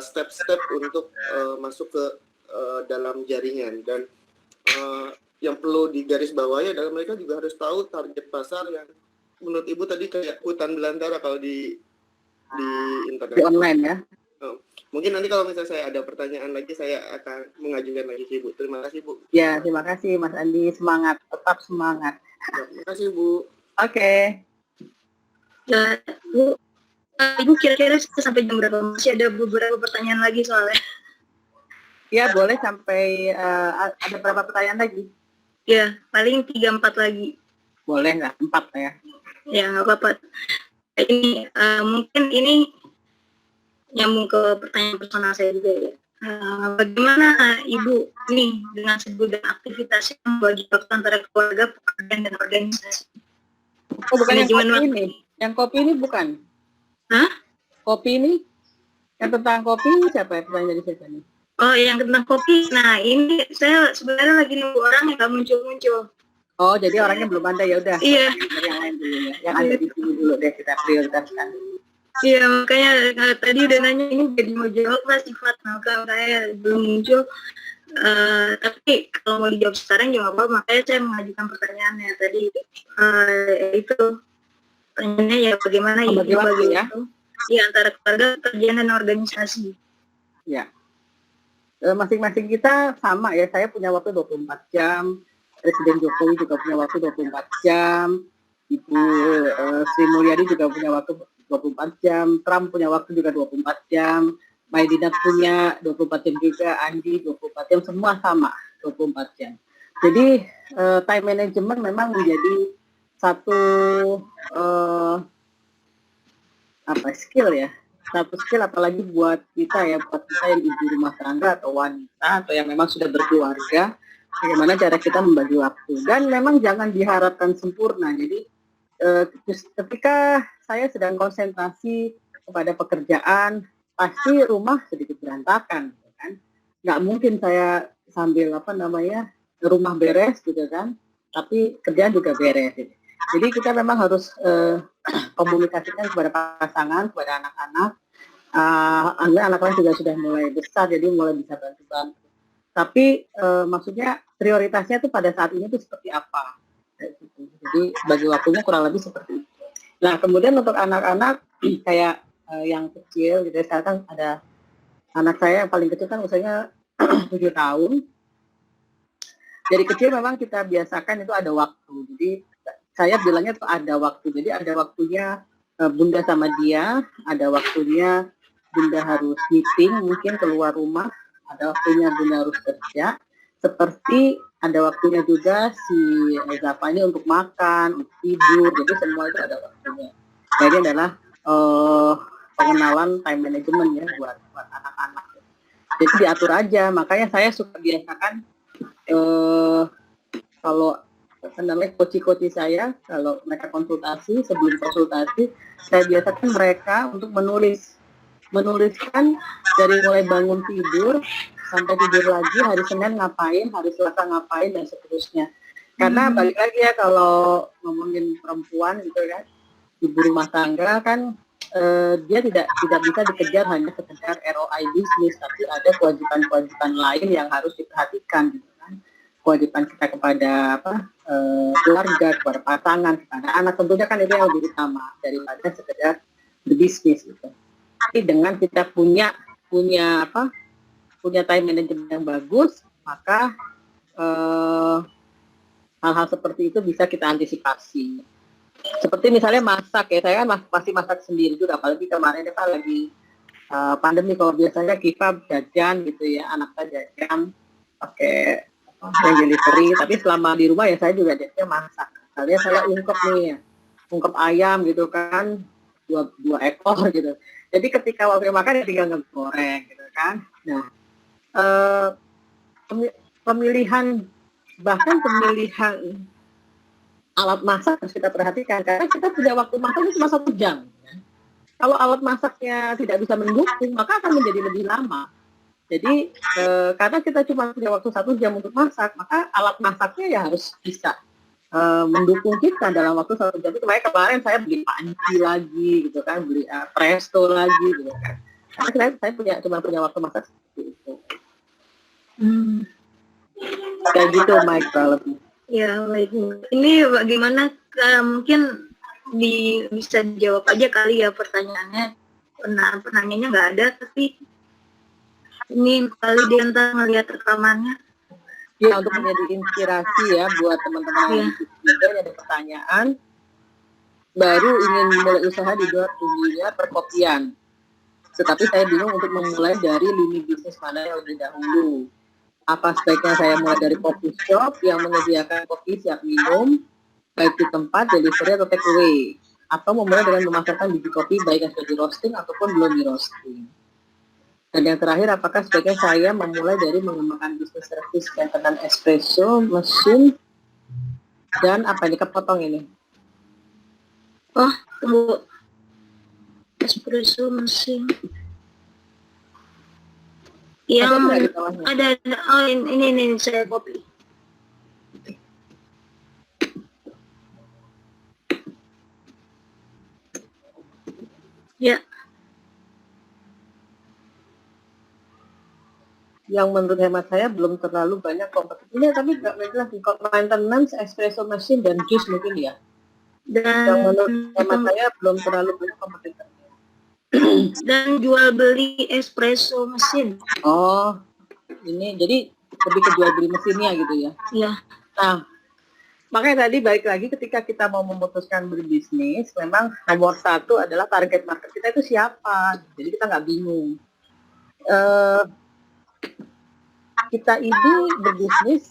Speaker 3: step-step untuk masuk ke dalam jaringan, dan yang perlu digarisbawahi adalah mereka juga harus tahu target pasar yang menurut Ibu tadi kayak hutan belantara kalau di internet.
Speaker 2: Di online ya.
Speaker 3: Mungkin nanti kalau misalnya saya ada pertanyaan lagi, saya akan mengajukan lagi ke Ibu. Terima kasih Bu.
Speaker 2: Ya, terima kasih Mas Andi. Semangat, tetap semangat.
Speaker 3: Terima kasih Bu.
Speaker 2: Oke.
Speaker 1: Ya, Bu, Ibu kira-kira sampai jam berapa? Masih ada beberapa pertanyaan lagi soalnya.
Speaker 2: Ya, boleh sampai ada berapa pertanyaan lagi?
Speaker 1: Ya, paling 3-4 lagi.
Speaker 2: Boleh nggak? 4 ya?
Speaker 1: Ya, nggak apa-apa. Ini mungkin ini nyambung ke pertanyaan personal saya juga ya. Bagaimana Ibu nih dengan segudang aktivitas yang membagi waktu antara keluarga, pekerjaan, dan organisasi?
Speaker 2: Oh, bukan yang kopi ini. Yang kopi ini bukan?
Speaker 1: Hah?
Speaker 2: Kopi ini? Yang tentang kopi ini siapa ya? Pertanyaan dari siapa nih?
Speaker 1: Oh, yang tentang kopi. Nah, ini saya sebenarnya lagi nunggu orang yang nggak muncul-muncul.
Speaker 2: Oh, jadi orangnya belum ada, ya udah.
Speaker 1: Iya.
Speaker 2: Yang lain dulu ya. Yang ada di sini dulu deh kita prioritaskan.
Speaker 1: Iya, makanya tadi udah nanya ini jadi mau jawab lah sifat, maka saya belum muncul. Tapi kalau mau dijawab sekarang juga apa, makanya saya mengajukan pertanyaannya tadi. Itu pertanyaannya ya bagaimana Ibu bagi
Speaker 2: ya?
Speaker 1: Iya, antara keluarga, kerjaan, dan organisasi.
Speaker 2: Ya. Masing-masing kita sama ya. Saya punya waktu 24 jam. Presiden Jokowi juga punya waktu 24 jam. Ibu Sri Mulyani juga punya waktu 24 jam, Trump punya waktu juga 24 jam, Maidina punya 24 jam juga, Andi 24 jam, semua sama 24 jam. Jadi time management memang menjadi satu skill ya, satu skill apalagi buat kita ya, buat kita yang ibu rumah tangga atau wanita atau yang memang sudah berkeluarga, bagaimana cara kita membagi waktu. Dan memang jangan diharapkan sempurna. Jadi ketika saya sedang konsentrasi kepada pekerjaan, pasti rumah sedikit berantakan, gitu kan? Nggak mungkin saya sambil rumah beres gitu kan, tapi kerjaan juga beres. Gitu. Jadi kita memang harus komunikasikan kepada pasangan, kepada anak-anak. Anak lain juga sudah mulai besar, jadi mulai bisa bantu-bantu. Tapi maksudnya prioritasnya itu pada saat ini itu seperti apa? Jadi bagi waktunya kurang lebih seperti itu. Nah, kemudian untuk anak-anak kayak yang kecil gitu, saya kan ada anak saya yang paling kecil kan usianya 7 tahun. Dari kecil memang kita biasakan itu ada waktu. Jadi saya bilangnya itu ada waktu. Jadi ada waktunya Bunda sama dia, ada waktunya Bunda harus meeting, mungkin keluar rumah, ada waktunya Bunda harus kerja. Seperti ada waktunya juga si Zafa ini untuk makan, untuk tidur, jadi semua itu ada waktunya. Jadi adalah pengenalan time management ya buat anak-anak. Jadi diatur aja, makanya saya suka biasakan kalau coach saya, kalau mereka konsultasi, sebelum konsultasi, saya biasakan mereka untuk menuliskan dari mulai bangun tidur sampai tidur lagi, hari Senin ngapain, hari Selasa ngapain, dan seterusnya. Karena balik lagi ya, kalau ngomongin perempuan gitu kan, ibu rumah tangga kan dia tidak bisa dikejar hanya sekedar ROI bisnis, tapi ada kewajiban-kewajiban lain yang harus diperhatikan gitu kan. Kewajiban kita kepada keluarga, kepada pasangan, kepada anak, tentunya kan itu yang lebih utama daripada sekedar berbisnis gitu. Tapi dengan kita punya time management yang bagus, maka hal-hal seperti itu bisa kita antisipasi. Seperti misalnya masak ya, saya kan pasti masak sendiri juga, apalagi kemarin kan lagi pandemi. Kalau biasanya kita jajan gitu ya, anak saya jajan pakai yang delivery, tapi selama di rumah ya saya juga jadinya masak. Misalnya saya ungkep nih ya, ungkep ayam gitu kan, dua ekor gitu. Jadi ketika waktu makan ya tinggal ngegoreng gitu kan. Nah, pemilihan alat masak harus kita perhatikan, karena kita punya waktu masak cuma 1 jam. Ya. Kalau alat masaknya tidak bisa mendukung, maka akan menjadi lebih lama. Jadi karena kita cuma punya waktu 1 jam untuk masak, maka alat masaknya ya harus bisa mendukung kita dalam waktu 1 jam. Itu makanya kemarin saya beli panci lagi gitu kan, beli presto lagi gitu kan. Karena saya cuma punya waktu masak seperti itu. Kayak gitu, Mike, lebih.
Speaker 1: Ya, baik. Ini bagaimana, mungkin bisa dijawab aja kali ya pertanyaannya. Penanyanya nggak ada, tapi ini kali di antara melihat rekamannya.
Speaker 2: Ya, untuk menjadi inspirasi ya buat teman-teman yang juga ada pertanyaan, baru ingin mulai usaha di dunia perkopian. Tetapi saya bingung untuk memulai dari lini bisnis mana yang lebih dahulu. Apa sebaiknya saya mulai dari coffee shop yang menyediakan kopi siap minum, baik di tempat, delivery atau take away, atau memulai dengan memasarkan biji kopi baik yang sudah di roasting ataupun belum di roasting. Dan yang terakhir, apakah sebaiknya saya memulai dari mengembangkan bisnis servis maintenance espresso mesin dan apa ini kepotong ini?
Speaker 1: Oh, tunggu. Espresso mesin. Yang ada oh ini saya copy. Ya.
Speaker 2: Yang menurut hemat saya belum terlalu banyak kompetitornya, tapi nggak jelas di maintenance, espresso machine dan jus mungkin ya. Dan yang menurut hemat saya belum terlalu banyak kompetitornya.
Speaker 1: Dan jual beli espresso mesin.
Speaker 2: Oh, ini jadi lebih ke jual beli mesinnya gitu ya?
Speaker 1: Iya.
Speaker 2: Nah, makanya tadi balik lagi ketika kita mau memutuskan berbisnis, memang nomor 1 adalah target market kita itu siapa. Jadi kita nggak bingung. Kita ini berbisnis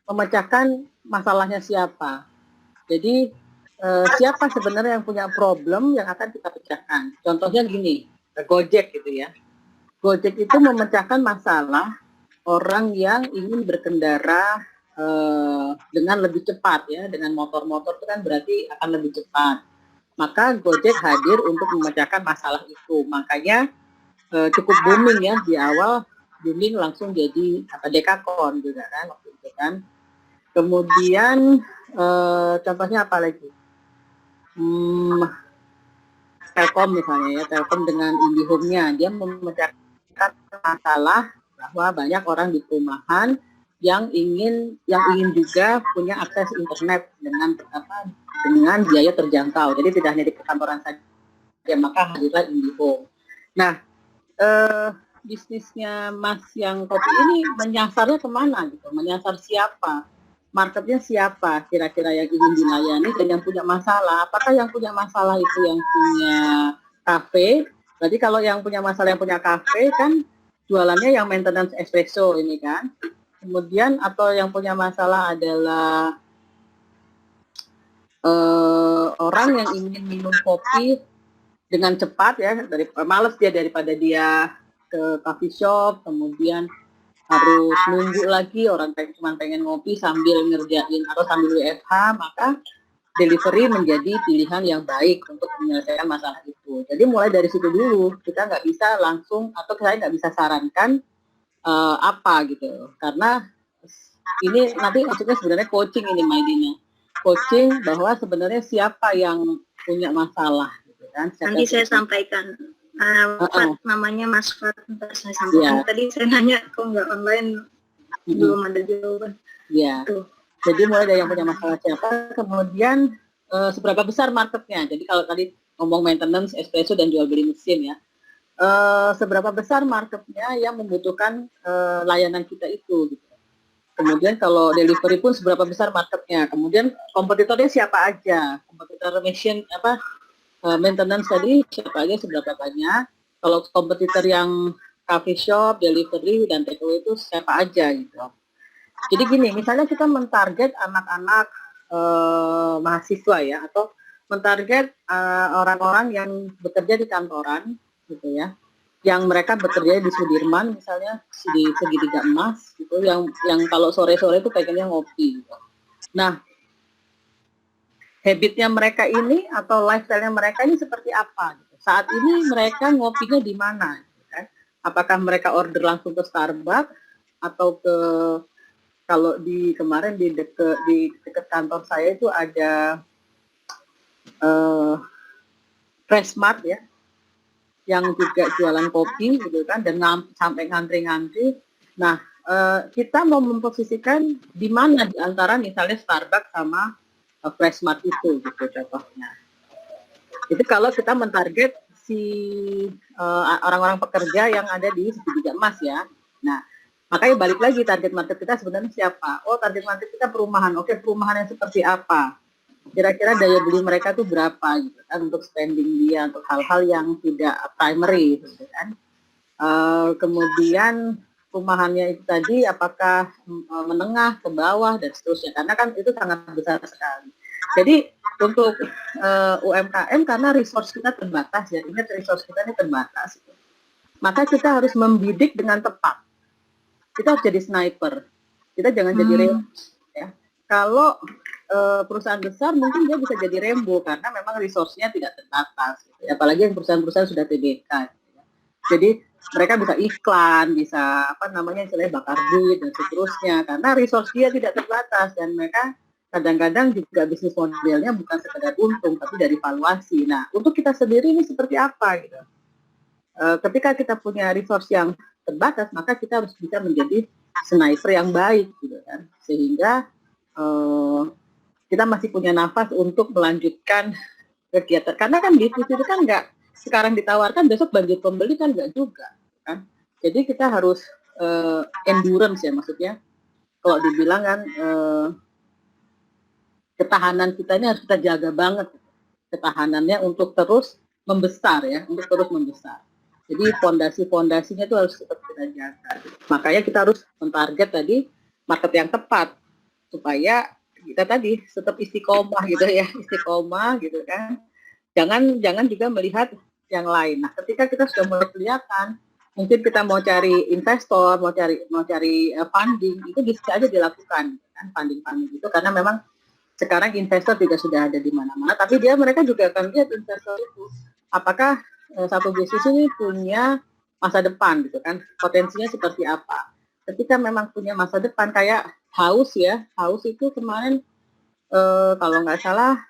Speaker 2: memecahkan masalahnya siapa. Jadi siapa sebenarnya yang punya problem yang akan kita pecahkan. Contohnya gini, Gojek gitu ya. Gojek itu memecahkan masalah orang yang ingin berkendara dengan lebih cepat ya, dengan motor-motor itu kan berarti akan lebih cepat. Maka Gojek hadir untuk memecahkan masalah itu. Makanya cukup booming ya di awal, booming langsung jadi dekakon juga kan waktu itu kan. Kemudian contohnya apa lagi? Telkom misalnya ya, Telkom dengan IndiHome-nya dia memecahkan masalah bahwa banyak orang di perumahan yang ingin juga punya akses internet dengan biaya terjangkau. Jadi tidak hanya di perkantoran saja, maka hadirlah IndiHome. Nah, bisnisnya Mas yang kopi ini menyasarnya kemana gitu? Menyasar siapa? Marketnya siapa kira-kira yang ingin dilayani dan yang punya masalah? Apakah yang punya masalah itu yang punya kafe? Berarti kalau yang punya masalah yang punya kafe kan jualannya yang maintenance espresso ini kan. Kemudian atau yang punya masalah adalah orang yang ingin minum kopi dengan cepat ya, males dia daripada dia ke coffee shop, kemudian harus nunggu lagi, orang cuma pengen ngopi sambil ngerjain atau sambil WFH, maka delivery menjadi pilihan yang baik untuk menyelesaikan masalah itu. Jadi mulai dari situ dulu, kita nggak bisa langsung, atau saya nggak bisa sarankan apa gitu, karena ini nanti maksudnya sebenarnya coaching ini Maidina, coaching bahwa sebenarnya siapa yang punya masalah gitu kan.
Speaker 1: Nanti saya sampaikan. Fat, namanya Mas Fat, ntar saya sampaikan. Tadi saya nanya kok nggak online, belum ada jawaban.
Speaker 2: Ya. Jadi mulai dari yang punya masalah siapa, kemudian seberapa besar marketnya. Jadi kalau tadi ngomong maintenance, espresso dan jual beli mesin ya, seberapa besar marketnya yang membutuhkan layanan kita itu. Gitu. Kemudian kalau delivery pun seberapa besar marketnya. Kemudian kompetitornya siapa aja, kompetitor mesin maintenance tadi siapa aja, seberapa banyak. Kalau kompetitor yang coffee shop, delivery dan take away itu siapa aja gitu. Jadi gini, misalnya kita mentarget anak-anak mahasiswa ya, atau mentarget orang-orang yang bekerja di kantoran gitu ya, yang mereka bekerja di Sudirman misalnya, di Segitiga Emas gitu, yang kalau sore-sore itu pengennya ngopi gitu. Nah, habitnya mereka ini atau lifestyle-nya mereka ini seperti apa gitu. Saat ini mereka ngopinya di mana gitu kan? Apakah mereka order langsung ke Starbucks atau ke, kalau di kemarin di dekat kantor saya itu ada Freshmart ya, yang juga jualan kopi gitu kan, dan sampai ngantri-ngantri. Nah, kita mau memposisikan di mana di antara misalnya Starbucks sama Freshmart itu gitu contohnya. Itu kalau kita mentarget si orang-orang pekerja yang ada di Segitiga Emas ya. Nah, makanya balik lagi, target market kita sebenarnya siapa? Oh, target market kita perumahan. Oke, perumahan yang seperti apa? Kira-kira daya beli mereka tuh berapa gitu kan, untuk spending dia untuk hal-hal yang tidak primary gitu kan. Kemudian perumahannya itu tadi apakah menengah ke bawah dan seterusnya, karena kan itu sangat besar sekali. Jadi untuk UMKM, karena resource kita terbatas ya, ingat resource kita ini terbatas, maka kita harus membidik dengan tepat. Kita harus jadi sniper, kita jangan jadi Rambo ya. Kalau perusahaan besar mungkin dia bisa jadi Rambo karena memang resource-nya tidak terbatas gitu. Apalagi yang perusahaan-perusahaan sudah TBK gitu ya. Jadi mereka bisa iklan, bisa apa namanya istilahnya bakar duit dan seterusnya, karena resource dia tidak terbatas, dan mereka kadang-kadang juga bisnis modelnya bukan sekedar untung tapi dari valuasi. Nah, untuk kita sendiri ini seperti apa gitu. Ketika kita punya resource yang terbatas, maka kita harus bisa menjadi sniper yang baik gitu kan, sehingga kita masih punya nafas untuk melanjutkan kegiatan. Karena kan bisnis itu kan nggak sekarang ditawarkan besok banjir pembeli kan nggak juga kan. Jadi kita harus endurance ya, maksudnya kalau dibilang kan ketahanan kita ini harus kita jaga banget, ketahanannya untuk terus membesar ya, untuk terus membesar. Jadi fondasi-fondasinya itu harus tetap kita jaga. Makanya kita harus mentarget tadi market yang tepat supaya kita tadi tetap istiqomah gitu ya, istiqomah gitu kan. Jangan juga melihat yang lain. Nah, ketika kita sudah mulai kelihatan, mungkin kita mau cari investor, mau cari funding, itu bisa aja dilakukan kan, funding itu, karena memang sekarang investor juga sudah ada di mana-mana, tapi mereka juga akan lihat investor itu apakah satu bisnis ini punya masa depan gitu kan, potensinya seperti apa. Ketika memang punya masa depan, kayak House ya, House itu kemarin kalau nggak salah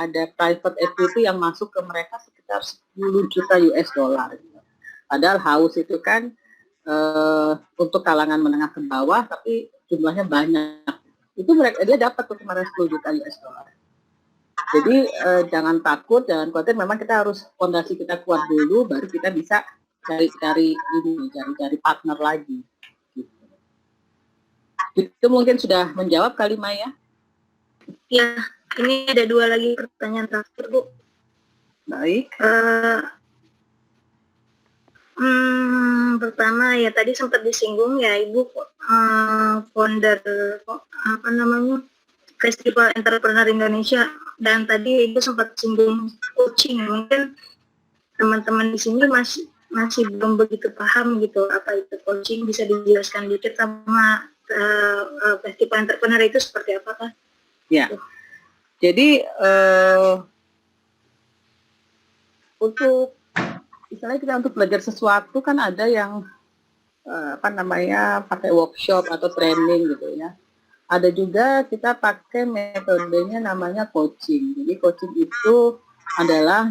Speaker 2: ada private equity yang masuk ke mereka sekitar 10 juta US dollar. Gitu. Padahal House itu kan untuk kalangan menengah ke bawah, tapi jumlahnya banyak. Itu dia dapat tuh kemarin 10 juta US dollar. Jadi jangan takut, jangan khawatir. Memang kita harus fondasi kita kuat dulu, baru kita bisa cari partner lagi. Gitu. Itu mungkin sudah menjawab kali Maya?
Speaker 1: Ya, ini ada 2 lagi pertanyaan terakhir Bu.
Speaker 2: Baik.
Speaker 1: Pertama ya tadi sempat disinggung ya Ibu founder apa namanya Festival Entrepreneur Indonesia, dan tadi Ibu sempat singgung coaching. Mungkin teman-teman di sini masih belum begitu paham gitu apa itu coaching, bisa dijelaskan dikit sama Festival Entrepreneur itu seperti apa kan?
Speaker 2: Ya. Jadi untuk misalnya kita untuk belajar sesuatu kan ada yang pakai workshop atau training gitu ya. Ada juga kita pakai metodenya namanya coaching. Jadi coaching itu adalah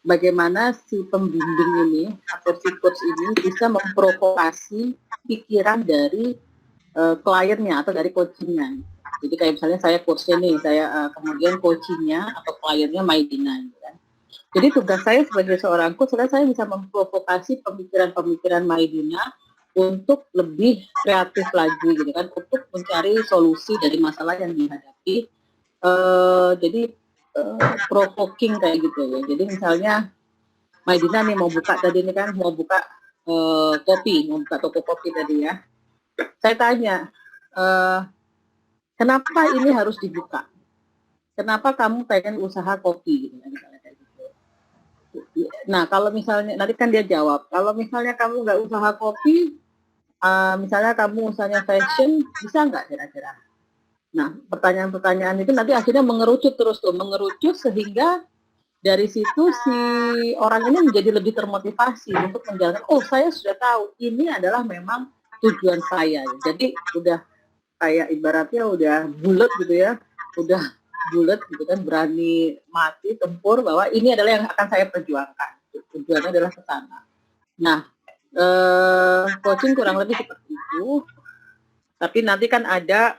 Speaker 2: bagaimana si pembimbing ini atau si coach ini bisa memprovokasi pikiran dari kliennya atau dari coachingnya. Jadi kayak misalnya saya coachnya nih, saya kemudian coachingnya atau kliennya Maidina. Gitu kan. Jadi tugas saya sebagai seorang coach adalah saya bisa memprovokasi pemikiran-pemikiran Maidina untuk lebih kreatif lagi gitu kan, untuk mencari solusi dari masalah yang dihadapi. Jadi provoking kayak gitu ya. Jadi misalnya Maidina nih mau buka tadi ini kan mau buka kopi, mau buka toko kopi tadi ya. Saya tanya, kenapa ini harus dibuka? Kenapa kamu pengen usaha kopi? Misalnya kayak gitu. Nah kalau misalnya nanti kan dia jawab, kalau misalnya kamu nggak usaha kopi, misalnya kamu usahanya fashion, bisa nggak kira-kira? Nah pertanyaan-pertanyaan itu nanti akhirnya mengerucut terus tuh, mengerucut sehingga dari situ si orang ini menjadi lebih termotivasi untuk menjalankan, oh saya sudah tahu ini adalah memang tujuan saya. Jadi udah kayak ibaratnya udah bulat gitu ya, udah bulat gitu kan, berani mati tempur bahwa ini adalah yang akan saya perjuangkan. Tujuannya adalah ke sana. Nah, coaching kurang lebih seperti itu. Tapi nanti kan ada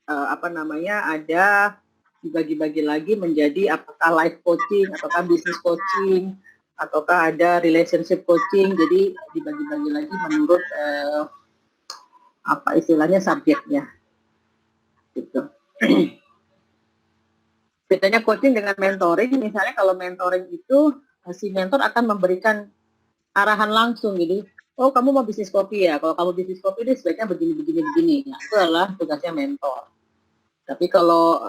Speaker 2: ada dibagi-bagi lagi menjadi apakah life coaching, ataukah business coaching, ataukah ada relationship coaching. Jadi dibagi-bagi lagi menurut apa istilahnya subjeknya. Gitu. Bedanya coaching dengan mentoring, misalnya kalau mentoring itu si mentor akan memberikan arahan langsung, jadi oh kamu mau bisnis kopi ya, kalau kamu bisnis kopi ini sebaiknya begini. Nah, itu adalah tugasnya mentor. Tapi kalau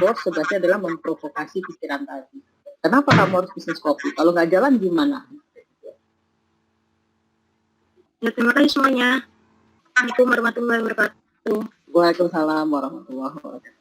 Speaker 2: coach tugasnya adalah memprovokasi pikiran tadi. Kenapa kamu harus bisnis kopi? Kalau nggak jalan gimana?
Speaker 1: Ya, terima kasih semuanya. Assalamualaikum warahmatullahi wabarakatuh.
Speaker 2: Waalaikumsalam warahmatullahi wabarakatuh.